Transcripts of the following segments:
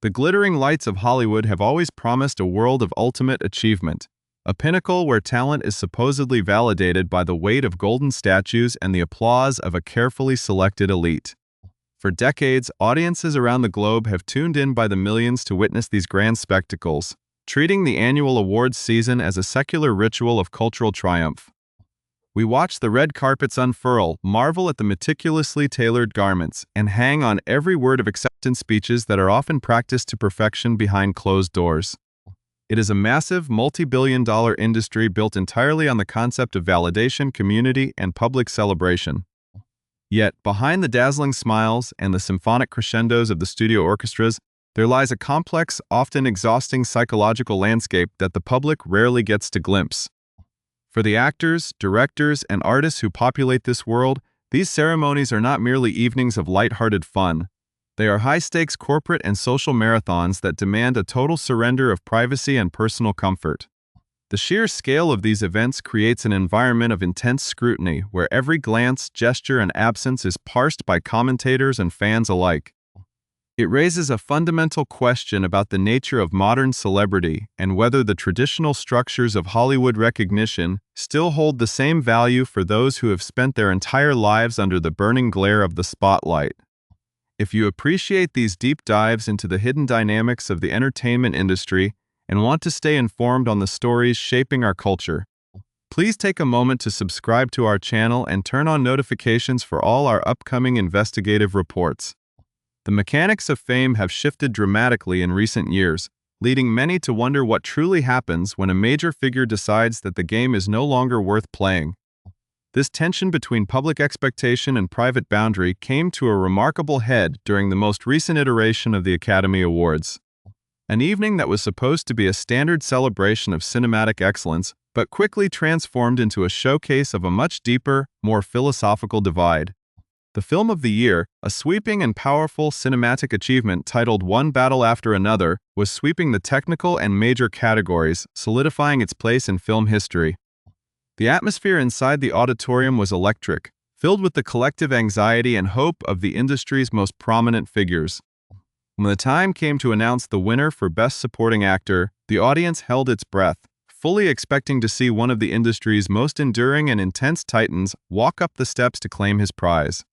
The glittering lights of Hollywood have always promised a world of ultimate achievement, a pinnacle where talent is supposedly validated by the weight of golden statues and the applause of a carefully selected elite. For decades, audiences around the globe have tuned in by the millions to witness these grand spectacles, treating the annual awards season as a secular ritual of cultural triumph. We watch the red carpets unfurl, marvel at the meticulously tailored garments, and hang on every word of acceptance speeches that are often practiced to perfection behind closed doors. It is a massive, multi-billion-dollar industry built entirely on the concept of validation, community, and public celebration. Yet, behind the dazzling smiles and the symphonic crescendos of the studio orchestras, there lies a complex, often exhausting psychological landscape that the public rarely gets to glimpse. For the actors, directors, and artists who populate this world, these ceremonies are not merely evenings of light-hearted fun. They are high-stakes corporate and social marathons that demand a total surrender of privacy and personal comfort. The sheer scale of these events creates an environment of intense scrutiny where every glance, gesture, and absence is parsed by commentators and fans alike. It raises a fundamental question about the nature of modern celebrity and whether the traditional structures of Hollywood recognition still hold the same value for those who have spent their entire lives under the burning glare of the spotlight. If you appreciate these deep dives into the hidden dynamics of the entertainment industry and want to stay informed on the stories shaping our culture, please take a moment to subscribe to our channel and turn on notifications for all our upcoming investigative reports. The mechanics of fame have shifted dramatically in recent years, leading many to wonder what truly happens when a major figure decides that the game is no longer worth playing. This tension between public expectation and private boundary came to a remarkable head during the most recent iteration of the Academy Awards. An evening that was supposed to be a standard celebration of cinematic excellence, but quickly transformed into a showcase of a much deeper, more philosophical divide. The film of the year, a sweeping and powerful cinematic achievement titled One Battle After Another, was sweeping the technical and major categories, solidifying its place in film history. The atmosphere inside the auditorium was electric, filled with the collective anxiety and hope of the industry's most prominent figures. When the time came to announce the winner for Best Supporting Actor, the audience held its breath, fully expecting to see one of the industry's most enduring and intense titans walk up the steps to claim his prize.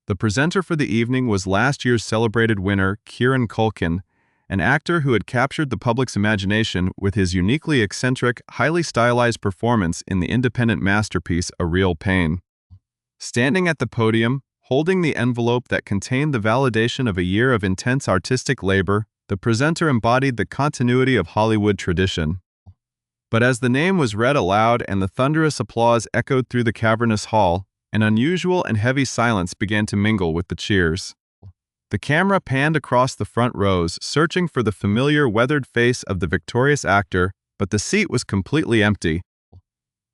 The presenter for the evening was last year's celebrated winner, Kieran Culkin, an actor who had captured the public's imagination with his uniquely eccentric, highly stylized performance in the independent masterpiece A Real Pain. Standing at the podium, holding the envelope that contained the validation of a year of intense artistic labor, the presenter embodied the continuity of Hollywood tradition. But as the name was read aloud and the thunderous applause echoed through the cavernous hall, an unusual and heavy silence began to mingle with the cheers. The camera panned across the front rows, searching for the familiar, weathered face of the victorious actor, but the seat was completely empty.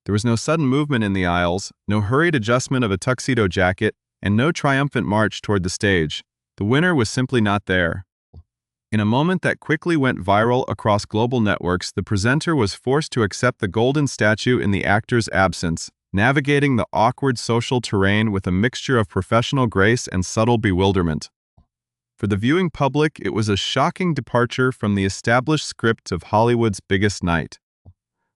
There was no sudden movement in the aisles, no hurried adjustment of a tuxedo jacket, and no triumphant march toward the stage. The winner was simply not there. In a moment that quickly went viral across global networks, the presenter was forced to accept the golden statue in the actor's absence, navigating the awkward social terrain with a mixture of professional grace and subtle bewilderment. For the viewing public, it was a shocking departure from the established script of Hollywood's biggest night.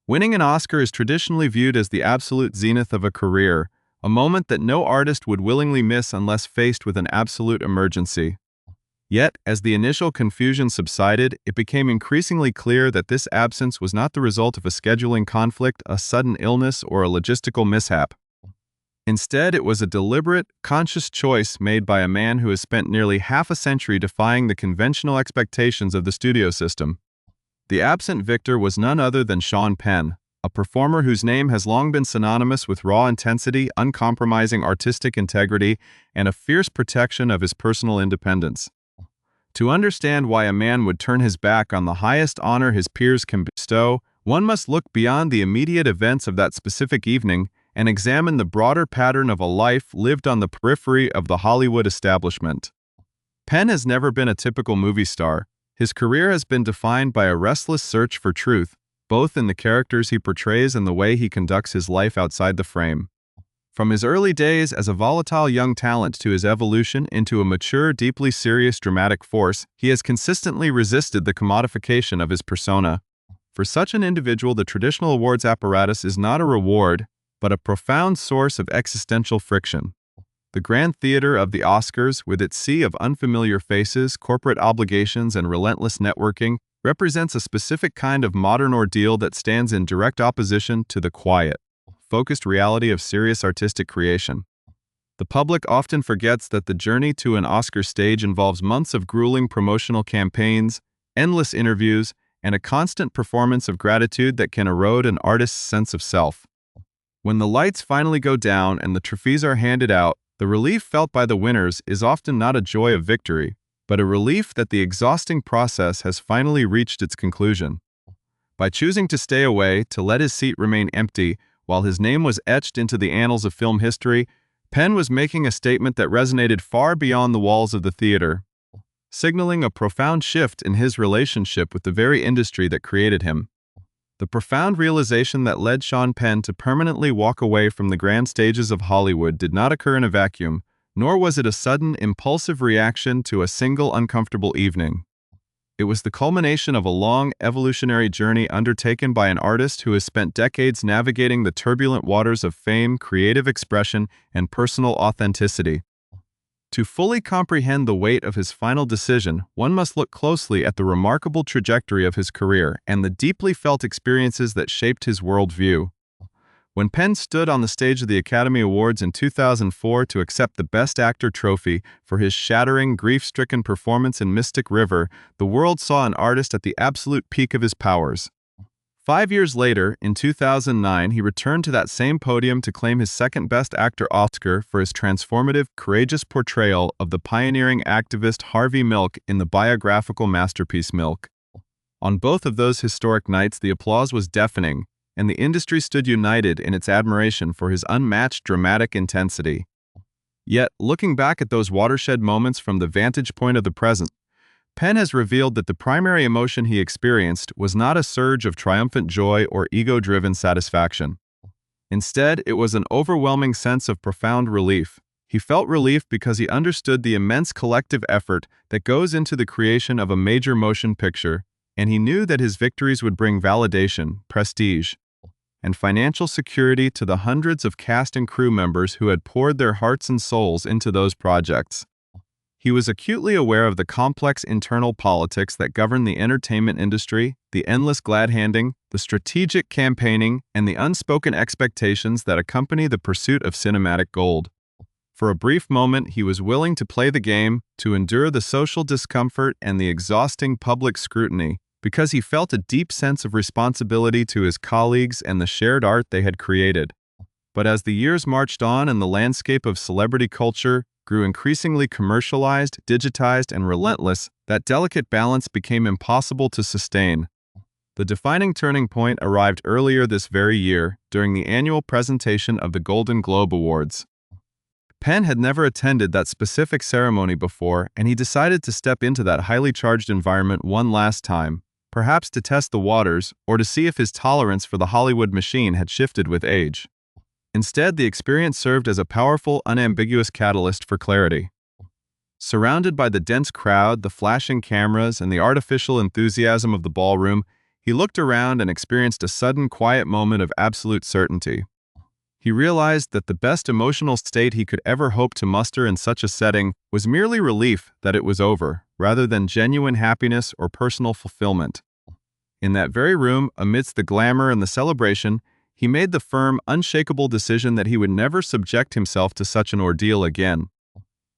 Winning an Oscar is traditionally viewed as the absolute zenith of a career, a moment that no artist would willingly miss unless faced with an absolute emergency. Yet, as the initial confusion subsided, it became increasingly clear that this absence was not the result of a scheduling conflict, a sudden illness, or a logistical mishap. Instead, it was a deliberate, conscious choice made by a man who has spent nearly half a century defying the conventional expectations of the studio system. The absent victor was none other than Sean Penn, a performer whose name has long been synonymous with raw intensity, uncompromising artistic integrity, and a fierce protection of his personal independence. To understand why a man would turn his back on the highest honor his peers can bestow, one must look beyond the immediate events of that specific evening and examine the broader pattern of a life lived on the periphery of the Hollywood establishment. Penn has never been a typical movie star. His career has been defined by a restless search for truth, both in the characters he portrays and the way he conducts his life outside the frame. From his early days as a volatile young talent to his evolution into a mature, deeply serious dramatic force, he has consistently resisted the commodification of his persona. For such an individual, the traditional awards apparatus is not a reward, but a profound source of existential friction. The grand theater of the Oscars, with its sea of unfamiliar faces, corporate obligations, and relentless networking, represents a specific kind of modern ordeal that stands in direct opposition to the quiet, focused reality of serious artistic creation. The public often forgets that the journey to an Oscar stage involves months of grueling promotional campaigns, endless interviews, and a constant performance of gratitude that can erode an artist's sense of self. When the lights finally go down and the trophies are handed out, the relief felt by the winners is often not a joy of victory, but a relief that the exhausting process has finally reached its conclusion. By choosing to stay away, to let his seat remain empty, while his name was etched into the annals of film history, Penn was making a statement that resonated far beyond the walls of the theater, signaling a profound shift in his relationship with the very industry that created him. The profound realization that led Sean Penn to permanently walk away from the grand stages of Hollywood did not occur in a vacuum, nor was it a sudden, impulsive reaction to a single uncomfortable evening. It was the culmination of a long, evolutionary journey undertaken by an artist who has spent decades navigating the turbulent waters of fame, creative expression, and personal authenticity. To fully comprehend the weight of his final decision, one must look closely at the remarkable trajectory of his career and the deeply felt experiences that shaped his worldview. When Penn stood on the stage of the Academy Awards in 2004 to accept the Best Actor trophy for his shattering, grief-stricken performance in Mystic River, the world saw an artist at the absolute peak of his powers. 5 years later, in 2009, he returned to that same podium to claim his second Best Actor Oscar for his transformative, courageous portrayal of the pioneering activist Harvey Milk in the biographical masterpiece Milk. On both of those historic nights, the applause was deafening, and the industry stood united in its admiration for his unmatched dramatic intensity. Yet, looking back at those watershed moments from the vantage point of the present, Penn has revealed that the primary emotion he experienced was not a surge of triumphant joy or ego-driven satisfaction. Instead, it was an overwhelming sense of profound relief. He felt relief because he understood the immense collective effort that goes into the creation of a major motion picture, and he knew that his victories would bring validation, prestige, and financial security to the hundreds of cast and crew members who had poured their hearts and souls into those projects. He was acutely aware of the complex internal politics that govern the entertainment industry, the endless glad-handing, the strategic campaigning, and the unspoken expectations that accompany the pursuit of cinematic gold. For a brief moment, he was willing to play the game, to endure the social discomfort and the exhausting public scrutiny, because he felt a deep sense of responsibility to his colleagues and the shared art they had created. But as the years marched on and the landscape of celebrity culture grew increasingly commercialized, digitized, and relentless, that delicate balance became impossible to sustain. The defining turning point arrived earlier this very year, during the annual presentation of the Golden Globe Awards. Penn had never attended that specific ceremony before, and he decided to step into that highly charged environment one last time, perhaps to test the waters or to see if his tolerance for the Hollywood machine had shifted with age. Instead, the experience served as a powerful, unambiguous catalyst for clarity. Surrounded by the dense crowd, the flashing cameras, and the artificial enthusiasm of the ballroom, he looked around and experienced a sudden, quiet moment of absolute certainty. He realized that the best emotional state he could ever hope to muster in such a setting was merely relief that it was over, rather than genuine happiness or personal fulfillment. In that very room, amidst the glamour and the celebration, he made the firm, unshakable decision that he would never subject himself to such an ordeal again.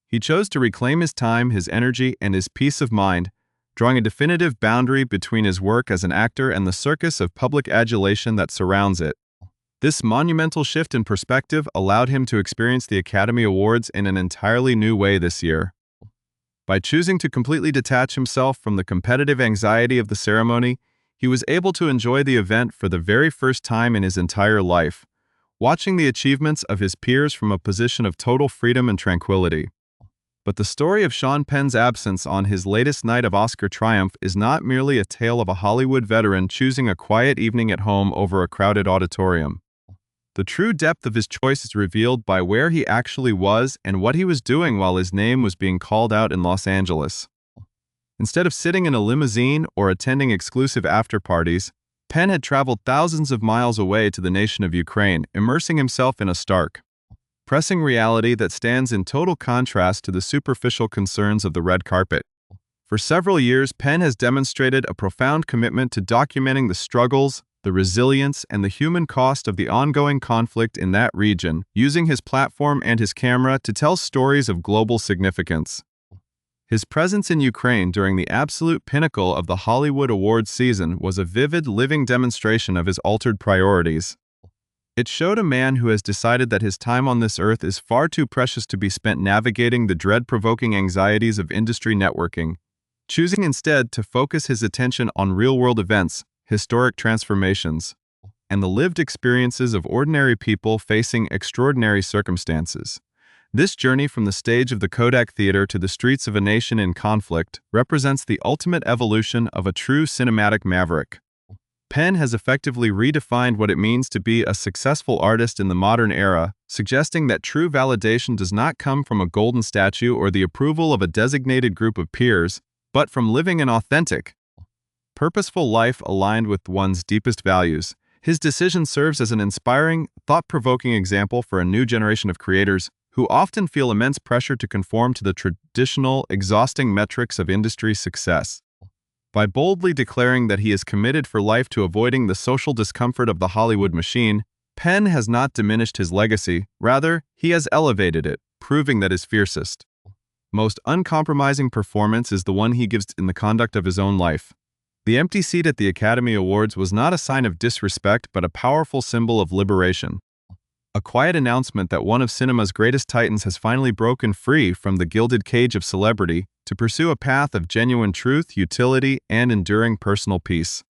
He chose to reclaim his time, his energy, and his peace of mind, drawing a definitive boundary between his work as an actor and the circus of public adulation that surrounds it. This monumental shift in perspective allowed him to experience the Academy Awards in an entirely new way this year. By choosing to completely detach himself from the competitive anxiety of the ceremony, he was able to enjoy the event for the very first time in his entire life, watching the achievements of his peers from a position of total freedom and tranquility. But the story of Sean Penn's absence on his latest night of Oscar triumph is not merely a tale of a Hollywood veteran choosing a quiet evening at home over a crowded auditorium. The true depth of his choice is revealed by where he actually was and what he was doing while his name was being called out in Los Angeles. Instead of sitting in a limousine or attending exclusive after-parties, Penn had traveled thousands of miles away to the nation of Ukraine, immersing himself in a stark, pressing reality that stands in total contrast to the superficial concerns of the red carpet. For several years, Penn has demonstrated a profound commitment to documenting the struggles, the resilience, and the human cost of the ongoing conflict in that region, using his platform and his camera to tell stories of global significance. His presence in Ukraine during the absolute pinnacle of the Hollywood awards season was a vivid, living demonstration of his altered priorities. It showed a man who has decided that his time on this earth is far too precious to be spent navigating the dread-provoking anxieties of industry networking, choosing instead to focus his attention on real-world events, historic transformations, and the lived experiences of ordinary people facing extraordinary circumstances. This journey from the stage of the Kodak Theater to the streets of a nation in conflict represents the ultimate evolution of a true cinematic maverick. Penn has effectively redefined what it means to be a successful artist in the modern era, suggesting that true validation does not come from a golden statue or the approval of a designated group of peers, but from living an authentic, purposeful life aligned with one's deepest values. His decision serves as an inspiring, thought-provoking example for a new generation of creators who often feel immense pressure to conform to the traditional, exhausting metrics of industry success. By boldly declaring that he is committed for life to avoiding the social discomfort of the Hollywood machine, Penn has not diminished his legacy, rather, he has elevated it, proving that his fiercest, most uncompromising performance is the one he gives in the conduct of his own life. The empty seat at the Academy Awards was not a sign of disrespect but a powerful symbol of liberation. A quiet announcement that one of cinema's greatest titans has finally broken free from the gilded cage of celebrity to pursue a path of genuine truth, utility, and enduring personal peace.